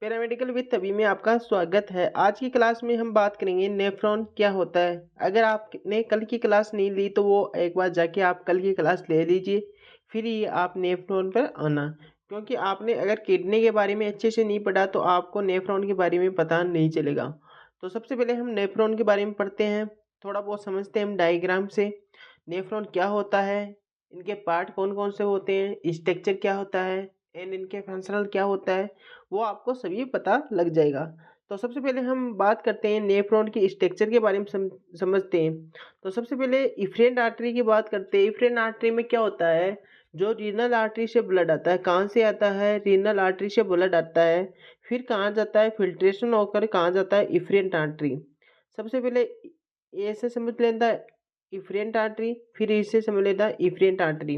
Paramedical with तभी में आपका स्वागत है। आज की क्लास में हम बात करेंगे नेफ्रॉन क्या होता है। अगर आपने कल की क्लास नहीं ली तो वो एक बार जाके आप कल की क्लास ले लीजिए, फिर ही आप नेफ्रॉन पर आना। क्योंकि आपने अगर किडनी के बारे में अच्छे से नहीं पढ़ा तो आपको नेफ्रॉन के बारे में पता नहीं चलेगा। तो सबसे पहले हम नेफ्रॉन के बारे में पढ़ते हैं, थोड़ा बहुत समझते हैं हम डायग्राम से। नेफ्रॉन क्या होता है, इनके पार्ट कौन कौन से होते हैं, स्ट्रक्चर क्या होता है एंड इनके फंक्शनल क्या होता है, वो आपको सभी पता लग जाएगा। तो सबसे पहले हम बात करते हैं नेफ्रॉन की स्ट्रक्चर के बारे में समझते हैं। तो सबसे पहले इफ्रेंट आर्टरी की बात करते हैं। इफ्रेंट आर्टरी में क्या होता है, जो रीनल आर्टरी से ब्लड आता है, कहाँ से आता है, रीनल आर्टरी से ब्लड आता है, फिर कहाँ जाता है, फिल्ट्रेशन होकर कहाँ जाता है, इफ्रेंट आर्टरी। सबसे पहले ए से समझ लेता है इफ्रेंट आर्टरी, फिर इससे समझ लेता है इफ्रेंट आर्टरी।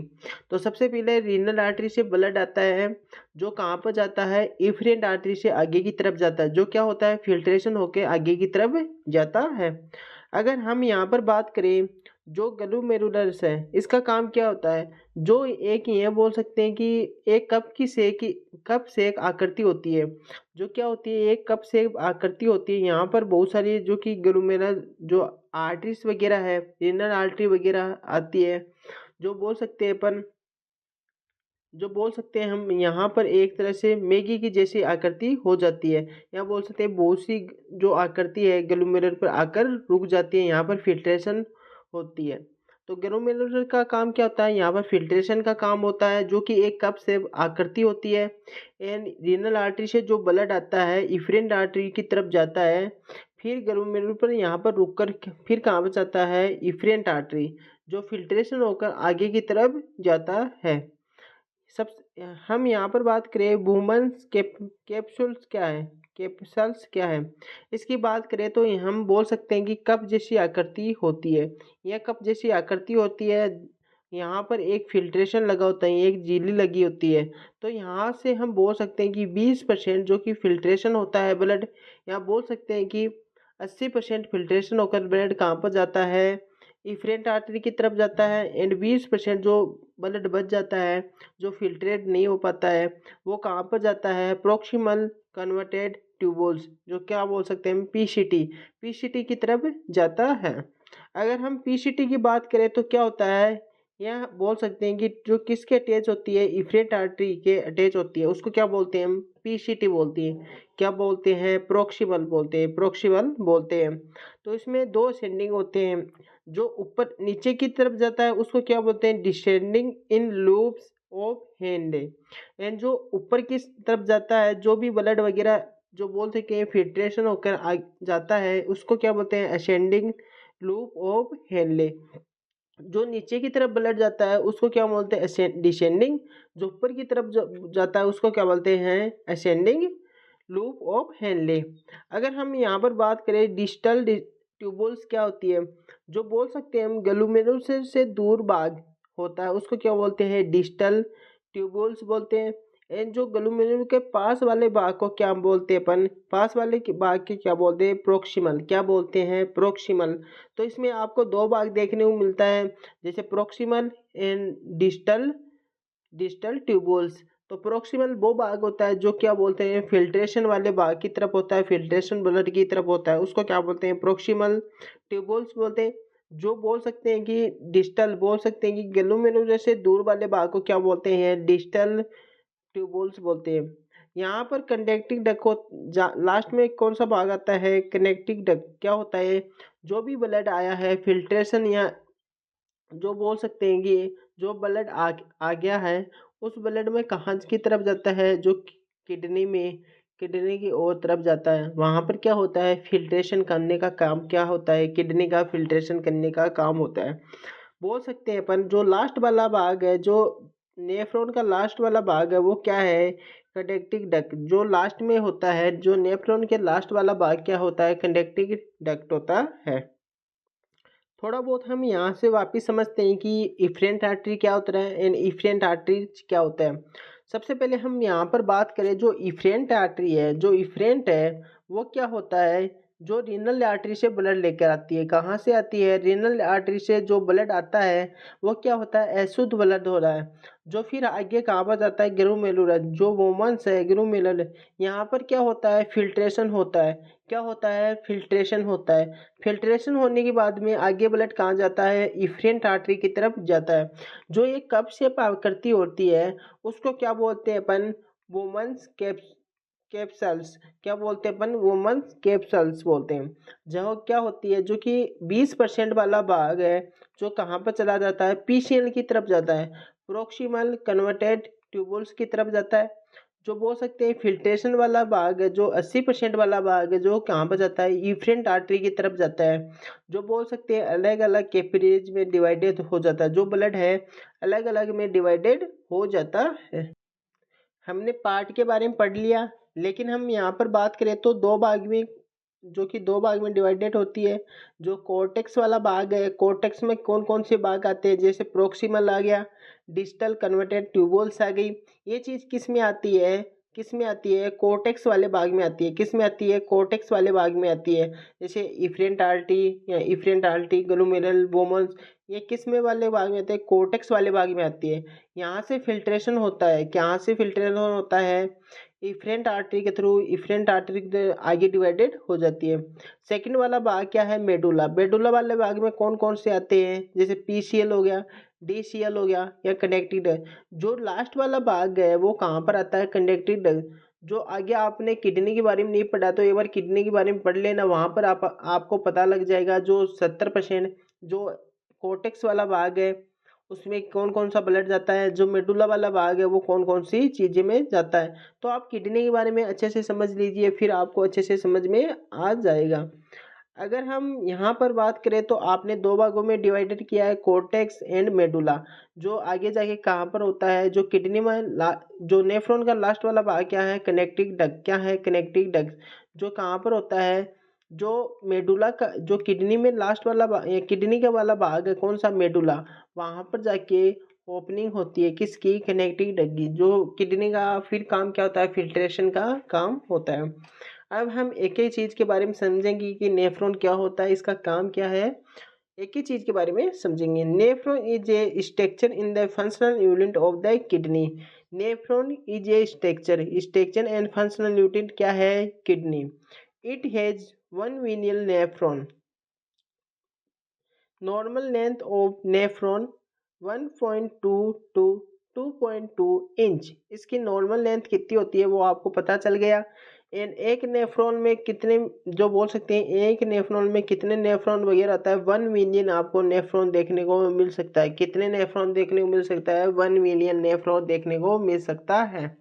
तो सबसे पहले रीनल आर्टरी से ब्लड आता है, जो कहाँ पर जाता है, इफ्रेंट आर्टरी से आगे की तरफ जाता है, जो क्या होता है, फिल्ट्रेशन होके आगे की तरफ जाता है। अगर हम यहाँ पर बात करें, जो ग्लोमेरुलस है इसका काम क्या होता है, जो एक ये बोल सकते हैं कि एक कप से एक आकृति होती है। जो क्या होती है, एक कप से एक आकृति होती है। यहाँ पर बहुत सारी जो कि ग्लोमेरुलर जो आर्टरीज वगैरह है, रीनल आर्टरी वगैरह आती है, जो बोल सकते हैं अपन, जो बोल सकते हैं हम यहाँ पर एक तरह से मैगी की जैसी आकृति हो जाती है। या बोल सकते हैं बहुत सी जो आकृति है ग्लोमेरुलर पर आकर रुक जाती है, यहाँ पर फिल्ट्रेशन होती है। तो ग्लोमेरुलर का काम क्या होता है, यहाँ पर फिल्ट्रेशन का काम होता है, जो कि एक कप से आकृति होती है। एंड रीनल आर्टरी से जो ब्लड आता है इफरेंट आर्टरी की तरफ जाता है, फिर ग्लोमेरुलर पर यहाँ पर रुक कर फिर कहाँ पर जाता है, इफरेंट आर्टरी, जो फिल्ट्रेशन होकर आगे की तरफ जाता है। सब हम यहाँ पर बात करें वुमेन्स कैप्सूल्स क्या है, कैप्सूल्स क्या है, इसकी बात करें तो हम बोल सकते हैं कि कप जैसी आकृति होती है। यह कप जैसी आकृति होती है, यहाँ पर एक फिल्ट्रेशन लगा होता है, एक झिल्ली लगी होती है। तो यहाँ से हम बोल सकते हैं कि 20% जो कि फिल्ट्रेशन होता है ब्लड, या बोल सकते हैं कि 80% फिल्ट्रेशन होकर ब्लड कहाँ पर जाता है, इफरेंट आर्टरी की तरफ जाता है। एंड 20% जो ब्लड बच जाता है, जो फिल्ट्रेट नहीं हो पाता है, वो कहाँ पर जाता है, प्रोक्सिमल कन्वर्टेड ट्यूबुल्स, जो क्या बोल सकते हैं, पीसीटी, पीसीटी की तरफ जाता है। अगर हम पीसीटी की बात करें तो क्या होता है, यह बोल सकते हैं कि जो किसके अटैच होती है, इफरेंट आर्टरी के अटैच होती है, उसको क्या बोलते हैं हम, पीसीटी बोलती है। क्या बोलते हैं, प्रोक्सिमल बोलते हैं, प्रोक्सिमल बोलते हैं। तो इसमें दो असेंडिंग होते हैं, जो ऊपर नीचे की तरफ जाता है उसको क्या बोलते हैं, descending in loops of hand. And जो ऊपर की तरफ जाता है, जो भी ब्लड वगैरह जो बोल सके हैं फिल्ट्रेशन होकर जाता है, उसको क्या बोलते हैं, असेंडिंग लूप ऑफ हेनले। जो नीचे की तरफ ब्लड जाता है उसको क्या बोलते हैं, डिसेंडिंग। जो ऊपर की तरफ जाता है उसको क्या बोलते हैं, असेंडिंग लूप ऑफ हेनले। अगर हम यहाँ पर बात करें डिस्टल ट्यूबुल्स क्या होती है, जो बोल सकते हैं हम ग्लोमेरुलर से दूर भाग होता है, उसको क्या बोलते हैं, डिस्टल ट्यूबुल्स बोलते हैं। एंड जो ग्लोमेरुलर के पास वाले भाग को क्या बोलते हैं अपन, पास वाले के भाग के क्या बोलते हैं, प्रोक्सिमल, क्या बोलते हैं, प्रोक्सिमल। तो इसमें आपको दो भाग देखने को मिलता है, जैसे proximal and distal, distal tubules. तो प्रोक्सिमल वो भाग होता है जो क्या बोलते हैं, फिल्ट्रेशन वाले भाग की तरफ होता है, फिल्ट्रेशन ब्लड की तरफ होता है, उसको क्या बोलते हैं, प्रोक्सिमल ट्यूबुल्स बोलते हैं। जो बोल सकते हैं कि डिस्टल, बोल सकते हैं कि ग्लोमेरुलर से दूर वाले भाग को क्या बोलते हैं, डिस्टल ट्यूबुल्स बोलते हैं। यहाँ पर कंडक्टिंग डक्ट को लास्ट में कौन सा भाग आता है, कनेक्टिंग डक्ट। क्या होता है, जो भी ब्लड आया है फिल्ट्रेशन, या जो बोल सकते हैं कि जो ब्लड आ गया है, उस ब्लड में कहाँ की तरफ जाता है, जो किडनी में, किडनी की ओर तरफ जाता है। वहाँ पर क्या होता है, फिल्ट्रेशन करने का काम क्या होता है, किडनी का फिल्ट्रेशन करने का काम होता है। बोल सकते हैं अपन जो लास्ट वाला भाग है, जो नेफ्रॉन का लास्ट वाला भाग है, वो क्या है, कंडक्टिंग डक्ट। जो लास्ट में होता है, जो नेफ्रॉन के लास्ट वाला भाग क्या होता है, कंडक्टिंग डक्ट होता है। थोड़ा बहुत हम यहाँ से वापिस समझते हैं कि इफरेंट आर्टरी क्या होता है एंड इफरेंट आर्टरी क्या होता है। सबसे पहले हम यहाँ पर बात करें, जो इफरेंट आर्टरी है, जो इफरेंट है वो क्या होता है, जो रीनल आर्टरी से ब्लड लेकर आती है। कहाँ से आती है? रीनल आर्टरी से जो ब्लड आता है वो क्या होता है? अशुद्ध ब्लड हो रहा है, जो फिर आगे कहाँ पर जाता है? ग्लोमेरुलर, जो वोमन्स है ग्लोमेरुलर, यहाँ पर क्या होता है? फिल्ट्रेशन होता है। क्या होता है? फिल्ट्रेशन होता है। फिल्ट्रेशन होने के बाद में आगे ब्लड कहाँ जाता है? इफरेंट आर्टरी की तरफ जाता है। जो ये कप शेप आकृति होती है उसको क्या बोलते हैं अपन? वोमन्स कैप्सल्स। क्या बोलते हैं अपन? वुमेन्स कैप्सल्स बोलते हैं। जो क्या होती है, जो कि 20% वाला भाग है, जो कहाँ पर चला जाता है? पीसीएल की तरफ जाता है, प्रोक्सिमल कन्वर्टेड ट्यूबुल्स की तरफ जाता है। जो बोल सकते हैं फिल्ट्रेशन वाला भाग है, जो 80% वाला भाग है, जो कहाँ पर जाता है? इफरेंट आर्टरी की तरफ जाता है। जो बोल सकते हैं अलग अलग कैपिलरीज में डिवाइडेड हो जाता है, जो ब्लड है अलग अलग में डिवाइडेड हो जाता है। हमने पार्ट के बारे में पढ़ लिया, लेकिन हम यहाँ पर बात करें तो दो भाग में, जो कि दो भाग में डिवाइडेड होती है। जो कोर्टेक्स वाला भाग है, कोर्टेक्स में कौन कौन से भाग आते हैं? जैसे प्रोक्सिमल आ गया, डिस्टल कन्वर्टेड ट्यूबुल्स आ गई। ये चीज़ किस में आती है? किस में आती है? कोर्टेक्स वाले भाग में आती है। किस में आती है? कोर्टेक्स वाले भाग में आती है। जैसे इफरेंट आर्टरी या इफरेंट आर्टरी, ग्लोमेरुलर, वोमन्स, ये किस में वाले भाग में आते हैं? कोर्टेक्स वाले भाग में आती है। यहाँ से फिल्ट्रेशन होता है। कहाँ से फिल्ट्रेशन होता है? इफरेंट आर्टरी के थ्रू। इफरेंट आर्टरी आगे डिवाइडेड हो जाती है। सेकंड वाला भाग क्या है? मेडुला। मेडुला वाले भाग में कौन कौन से आते हैं? जैसे पीसीएल हो गया, डीसीएल हो गया या कनेक्टिंग डक्ट। जो लास्ट वाला भाग है वो कहाँ पर आता है? Connecting duct. जो आगे आपने किडनी के बारे में नहीं पढ़ा तो एक बार किडनी के बारे में पढ़ लेना, वहाँ पर आपको पता लग जाएगा। जो 70% जो कोर्टेक्स वाला भाग है उसमें कौन कौन सा ब्लड जाता है, जो मेडुला वाला भाग है वो कौन कौन सी चीज़ें में जाता है। तो आप किडनी के बारे में अच्छे से समझ लीजिए, फिर आपको अच्छे से समझ में आ जाएगा। अगर हम यहाँ पर बात करें तो आपने दो भागों में डिवाइडेड किया है, कोर्टेक्स एंड मेडुला। जो आगे जाके कहाँ पर होता है? जो किडनी में जो नेफ्रॉन का लास्ट वाला भाग क्या है? Connecting duct. क्या है? Connecting duct. जो कहाँ पर होता है? जो मेडुला का, जो किडनी में लास्ट वाला किडनी का वाला भाग है, कौन सा? मेडुला। वहाँ पर जाके ओपनिंग होती है किसकी? कनेक्टिंग डक्ट की। जो किडनी का फिर काम क्या होता है? फिल्ट्रेशन का काम होता है। अब हम एक ही चीज़ के बारे में समझेंगे कि नेफ्रॉन क्या होता है, इसका काम क्या है। एक ही चीज़ के बारे में समझेंगे। Nephron is a structure in the functional unit of the kidney. Nephron is a structure and functional unit क्या है? Kidney. It has one venial nephron. Normal length of nephron 1.2 to 2.2 inch. इसकी नॉर्मल लेंथ कितनी होती है वो आपको पता चल गया। एंड एक नेफ्रॉन में कितने, जो बोल सकते हैं एक नेफ्रॉन में कितने नेफ्रॉन वगैरह आता है? 1 मिलियन आपको नेफ्रॉन देखने को मिल सकता है। कितने नेफ्रॉन देखने को मिल सकता है? 1 मिलियन नेफ्रॉन देखने को मिल सकता है।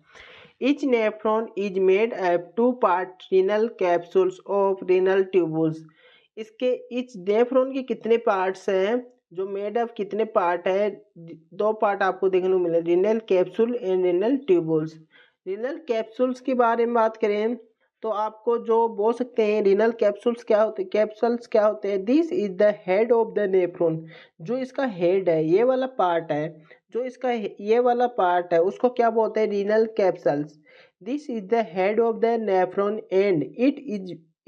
Each nephron is made up two part renal capsules of renal tubules। इसके इच नेफ्रॉन के कितने पार्ट्स हैं? जो मेड ऑफ कितने पार्ट है? दो पार्ट आपको देखने को मिले, renal capsule and renal tubules. Renal capsules के बारे में बात करें तो आपको जो बोल सकते हैं रिनल कैप्सूल्स क्या होते हैं? कैप्सूल्स क्या होते हैं? This is the head of the nephron. जो इसका हेड है, ये वाला पार्ट है, जो इसका ये वाला पार्ट है उसको क्या बोलते हैं? Renal capsules. This is the head of the nephron and it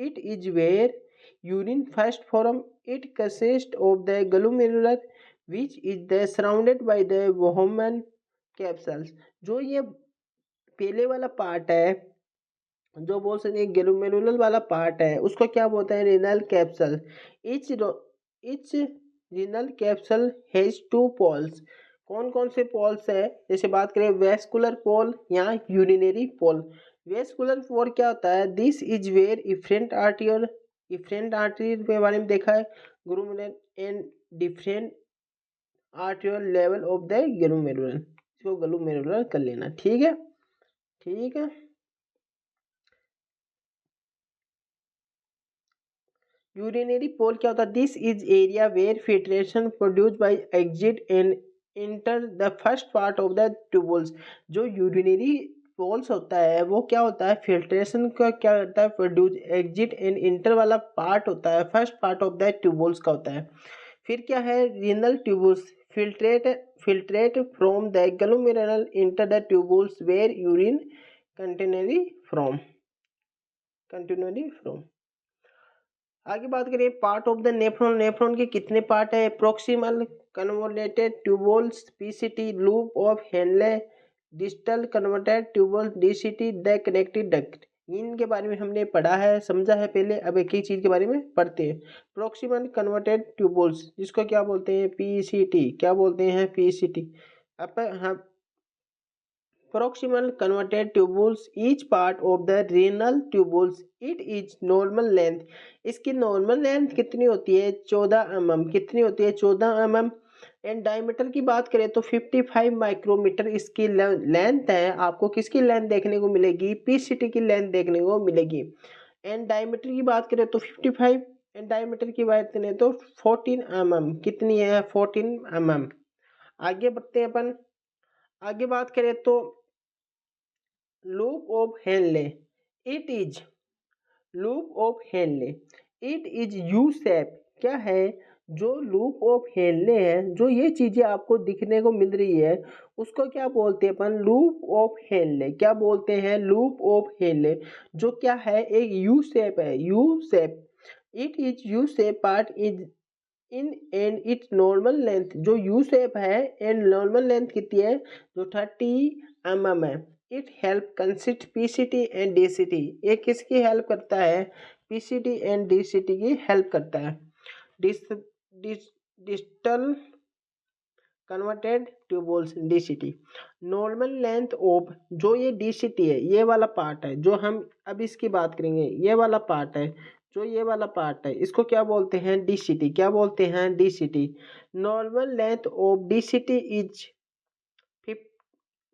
is where urine first form. It consist of the glomerular which is the surrounded by the Bowman capsules. जो ये पहले वाला पार्ट है, जो बोल सकते हैं ग्लोमेरुलर वाला पार्ट है, उसको क्या बोलते हैं? Renal capsule. Each renal capsule has two poles. कौन कौन से पोल्स है? जैसे बात करें वेस्कुलर पोल या यूरिनरी पोल। वेस्कुलर पोल क्या होता है? This is where efferent artery के बारे में देखा है, glomerular and different arterial level of the glomerular. इसको ग्लोमेरुलर कर लेना, ठीक है? ठीक है। यूरिनरी पोल क्या होता है? This is area where filtration produce by exit and enter the first part of the tubules. जो यूरिनरी पोल्स होता है वो क्या होता है? फिल्ट्रेशन का क्या करता है? प्रोड्यूस एग्जिट एंड इंटर वाला पार्ट होता है, first part of the tubules का होता है। फिर क्या है? Renal tubules filtrate from the glomerular enter the tubules where urine continually from. आगे बात करें part of the nephron. Nephron के कितने पार्ट है? Proximal convoluted tubules PCT, loop of Henle, distal converted tubule DCT, the connective duct. इनके बारे में हमने पढ़ा है, समझा है पहले। अब एक ही चीज के बारे में पढ़ते हैं। प्रोक्सिमल कन्वर्टेड ट्यूबुल्स जिसको क्या बोलते हैं? पीसीटी। क्या बोलते हैं? पीसीटी। अब हम proximal converted tubules each part of the renal tubules it is normal length। इसकी नॉर्मल लेंथ कितनी होती है? 14 mm। कितनी होती है? 14 mm। एंड डायमीटर की बात करें तो 55 माइक्रोमीटर इसकी लेंथ है। आपको किसकी लेंथ देखने को मिलेगी? पीसीटी की लेंथ देखने को मिलेगी। एंड डायमीटर की बात करें तो 55 एंड डायमीटर की बात करें तो 14 mm। कितनी है? 14 mm। आगे बढ़ते हैं अपन। आगे बात करें तो loop of Henley it is loop of Henley it is U shape. क्या है? जो लूप ऑफ हेनले है, जो ये चीजें आपको दिखने को मिल रही है उसको क्या बोलते हैं अपन? Loop of Henley. क्या बोलते हैं? Loop of Henle. जो क्या है? एक यू शेप है। U shape. It is U shape part is in and it's normal length. जो यू शेप है एंड नॉर्मल लेंथ कितनी है? जो 30 mm है। It help consist PCT and DCT. ये किसकी हेल्प करता है? पीसीटी एंड डीसीटी की हेल्प करता है। Dis distal converted tubules DCT. Normal length of जो ये डीसीटी है, ये वाला पार्ट है जो हम अब इसकी बात करेंगे। ये वाला पार्ट है, जो ये वाला पार्ट है इसको क्या बोलते हैं? डीसीटी। क्या बोलते हैं? DCT. Normal length of DCT is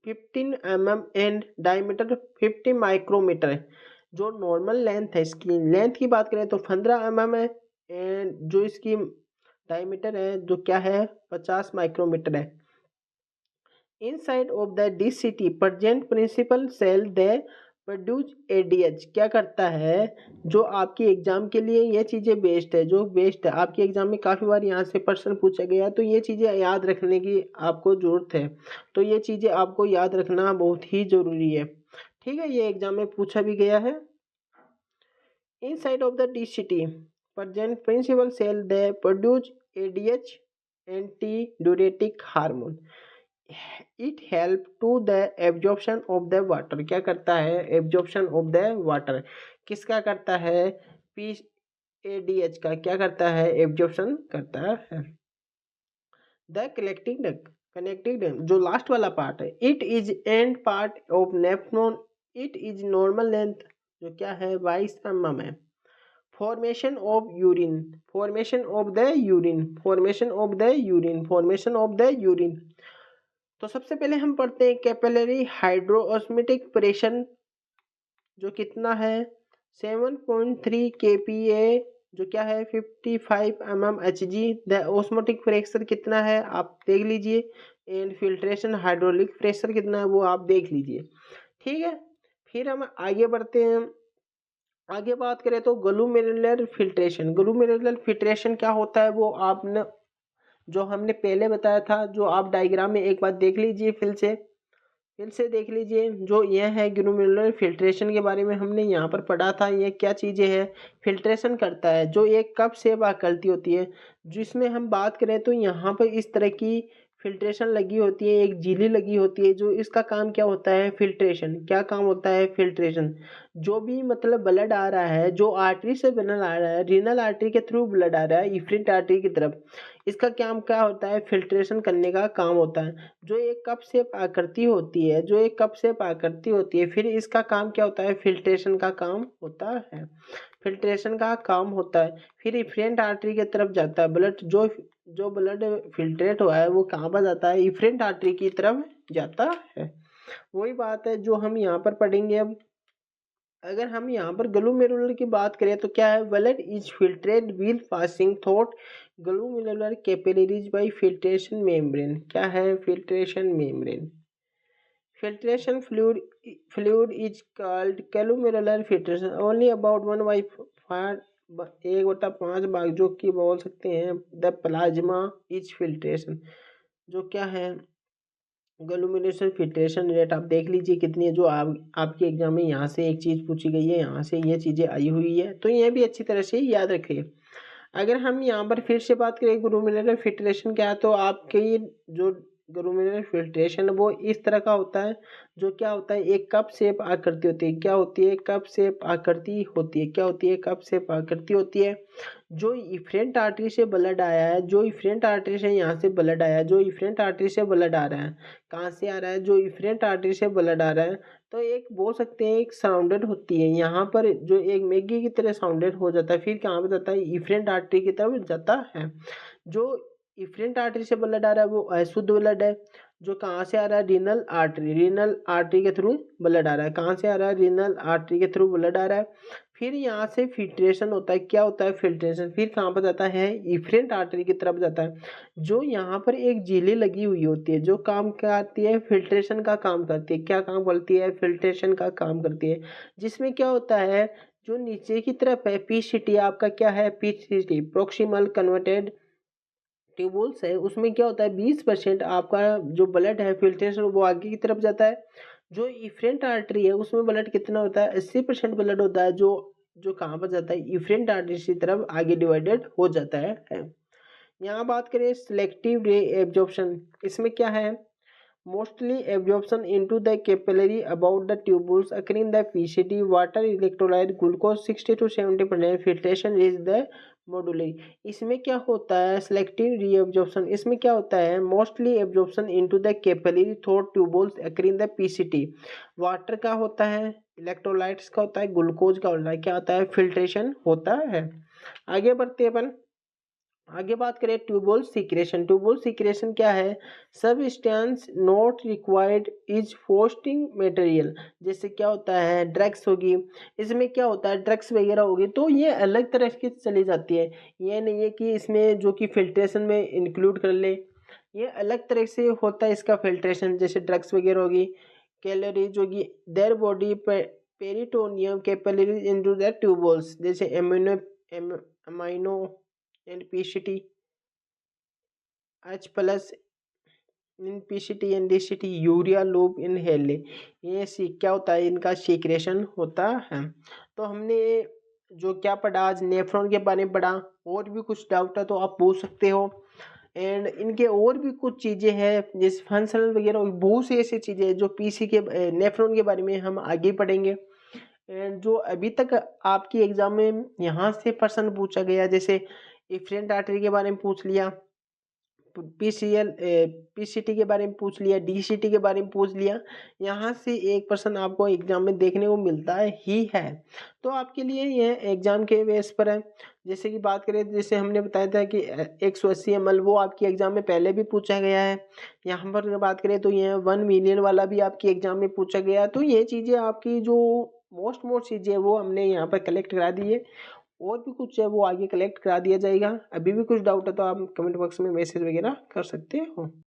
15 mm and diameter 50 micrometer है। जो नॉर्मल लेंथ है, इसकी लेंथ की बात करें तो 15 mm है। एंड जो इसकी डायमीटर है जो क्या है? 50 माइक्रोमीटर है। Inside of the DCT present principal cell they produce ADH. क्या करता है? जो आपकी एग्जाम के लिए ये चीजें बेस्ड है, जो बेस्ड है आपके एग्जाम में काफी बार यहाँ से प्रश्न पूछा गया, तो ये चीजें याद रखने की आपको जरूरत है। तो ये चीजें आपको याद रखना बहुत ही जरूरी है। ठीक है, ये एग्जाम में पूछा भी गया है। Inside of the DCT present principal cell they produce ADH anti diuretic hormone. It help to the absorption of the water. क्या करता है? Absorption of the water. किसका करता है? पी एडीएच का। क्या करता है? एब्जॉर्प्शन करता है। द कनेक्टिंग जो लास्ट वाला पार्ट है, it is and part of nephron. It is normal length जो क्या है? 22 mm है। Formation of urine. Formation of the urine. Formation of the urine. Formation of the urine. तो सबसे पहले हम पढ़ते हैं कैपिलरी हाइड्रोऑस्मोटिक प्रेशर जो कितना है? 7.3 kPa। जो क्या है? 55 mmHg। द ऑस्मोटिक प्रेशर कितना है आप देख लीजिए। एंड फिल्ट्रेशन हाइड्रोलिक प्रेशर कितना है वो आप देख लीजिए। ठीक है, फिर हम आगे बढ़ते हैं। आगे बात करें तो ग्लोमेरुलर फिल्ट्रेशन। ग्लोमेरुलर फिल्ट्रेशन क्या होता है वो आपने जो हमने पहले बताया था, जो आप डायग्राम में एक बार देख लीजिए, फिर से देख लीजिए। जो यह है ग्लोमेरुलर फिल्ट्रेशन के बारे में हमने यहाँ पर पढ़ा था। ये क्या चीज़ें हैं? फिल्ट्रेशन करता है। जो एक कप शेप आकृति होती है, जिसमें हम बात करें तो यहाँ पर इस तरह की फिल्ट्रेशन लगी होती है, एक झिल्ली लगी होती है। जो इसका काम क्या होता है? फिल्ट्रेशन। क्या काम होता है? फिल्ट्रेशन। जो भी मतलब ब्लड आ रहा है, जो आर्टरी से ब्लड आ रहा है, रीनल आर्टरी के थ्रू ब्लड आ रहा है इफ्रेंट आर्टरी की तरफ, इसका काम क्या होता है? फिल्ट्रेशन करने का काम होता है। जो एक कप शेप आकृति होती है, जो एक कप शेप आकृति होती है, फिर इसका काम क्या होता है? फिल्ट्रेशन का काम होता है। फिल्ट्रेशन का काम होता है। फिर इफ्रेंट आर्टरी की तरफ जाता है ब्लड। जो जो ब्लड फिल्ट्रेट हुआ है वो कहाँ पर जाता है? इफ्रेंट आर्टरी की तरफ जाता है। वही बात है जो हम यहाँ पर पढ़ेंगे अब। अगर हम यहाँ पर ग्लोमेरुलर की बात करें तो क्या है? Blood is filtrate with passing through glomerular capillaries bye filtration membrane. क्या है? Filtration membrane. Filtration fluid is called glomerular filtration only about 1/5 1/5 भाग जो कि बोल सकते हैं द प्लाज्मा इज फिल्ट्रेशन। जो क्या है? ग्लूमिनेशन फिल्ट्रेशन रेट आप देख लीजिए कितनी है, जो आपके एग्जाम में यहाँ से एक चीज़ पूछी गई है, यहाँ से ये चीज़ें आई हुई है, तो ये भी अच्छी तरह से याद रखिए। अगर हम यहाँ पर फिर से बात करें ग्लूमिनेटर फिल्ट्रेशन क्या है, तो आपके ये जो ग्लूमिनेटर फिल्ट्रेशन वो इस तरह का होता है, जो क्या होता है, एक कप शेप आकृति होती है। क्या होती है? कप शेप आकृति होती है। क्या होती है? कप शेप आकृति होती है। जो इफरेंट आर्टरी से ब्लड आया है, जो इफरेंट आर्टरी से यहाँ से ब्लड आया है, जो इफरेंट आर्टरी से ब्लड आ रहा है, कहाँ से आ रहा है? जो इफरेंट आर्टरी से ब्लड आ रहा है, तो एक बोल सकते हैं एक साउंडेड होती है यहाँ पर, जो एक मैगी की तरह साउंडेड हो जाता है, फिर कहाँ पे जाता है? इफरेंट आर्टरी की तरफ जाता है। जो इफरेंट आर्टरी से ब्लड आ रहा है वो अशुद्ध ब्लड है। जो कहाँ से आ रहा है? रीनल आर्टरी के थ्रू ब्लड आ रहा है। कहाँ से आ रहा है? रीनल आर्टरी के थ्रू ब्लड आ रहा है। फिर यहाँ से फिल्ट्रेशन होता है। क्या होता है? फिल्ट्रेशन। फिर कहाँ पर जाता है? इफरेंट आर्टरी की तरफ जाता है। जो यहाँ पर एक झिल्ली लगी हुई होती है, जो काम करती है? फिल्ट्रेशन का काम करती है। क्या काम करती है? फिल्ट्रेशन का काम करती है। जिसमें क्या होता है, जो नीचे की तरफ है पीसीटी, आपका क्या है? पीसीटी प्रोक्सिमल कन्वर्टेड ट्यूबुल्स है, उसमें क्या होता है 20% आपका जो ब्लड है फिल्ट्रेशन वो आगे की तरफ जाता है। जो इफरेंट आर्टरी है उसमें ब्लड कितना होता है? 80% ब्लड होता है, जो जो कहाँ पर जाता है? इफरेंट आर्टरी की तरफ आगे डिवाइडेड हो जाता है। यहाँ बात करें सिलेक्टिव रे एब्जॉर्प्शन, इसमें क्या है? Mostly absorption into the capillary about the tubules occurring the PCT water electrolyte glucose 60 to 70% filtration is the moduli। इसमें क्या होता है? selective reabsorption। इसमें क्या होता है? mostly absorption into the capillary through tubules occurring the PCT। Water का होता है, इलेक्ट्रोलाइट्स का होता है, ग्लूकोज का होता है, क्या होता है? फिल्ट्रेशन होता है। आगे बढ़ते हैं अपन। आगे बात करें ट्यूबुल सीक्रेशन। ट्यूबुल सीक्रेशन क्या है? Substance not required is fostering material. जैसे क्या होता है? ड्रग्स होगी, इसमें क्या होता है? ड्रग्स वगैरह होगी, तो ये अलग तरह की चली जाती है। ये नहीं है कि इसमें जो कि फिल्ट्रेशन में इंक्लूड कर ले, ये अलग तरह से होता है इसका फिल्ट्रेशन। जैसे ड्रग्स वगैरह होगी, कैलोरीज होगी, their body peritoneum capillaries into the tubules, जैसे amino and PCT, H plus in PCT and DCT, urea loop in Henle, ये क्या होता है? इनका सीक्रेशन होता है। तो हमने जो क्या पढ़ा आज, नेफ्रॉन के बारे में पढ़ा। और भी कुछ डाउट है तो आप पूछ सकते हो। एंड इनके और भी कुछ चीज़ें हैं जैसे फंक्शनल वगैरह, बहुत सी ऐसी चीज़ें हैं जो पीसी के नेफ्रॉन के बारे में हम आगे पढ़ेंगे। एंड जो अभी तक आपकी एग्जाम में यहाँ से प्रश्न पूछा गया, जैसे इफरेंट आर्टरी के बारे में पूछ लिया, पीसीएल पीसीटी के बारे में पूछ लिया, डीसीटी के बारे में पूछ लिया, यहाँ से एक पर्सन आपको एग्जाम में देखने को मिलता ही है। तो आपके लिए यह एग्जाम के बेस पर है। जैसे कि बात करें, जैसे हमने बताया था कि 180 ml वो आपकी एग्जाम में पहले भी पूछा गया है। यहाँ पर बात करें तो यह 1 मिलियन वाला भी आपकी एग्जाम में पूछा गया है। तो ये चीज़ें आपकी जो मोस्ट चीज़ें है वो हमने यहाँ पर कलेक्ट करा दी है। और भी कुछ है वो आगे कलेक्ट करा दिया जाएगा। अभी भी कुछ डाउट है तो आप कमेंट बॉक्स में मैसेज वगैरह कर सकते हो।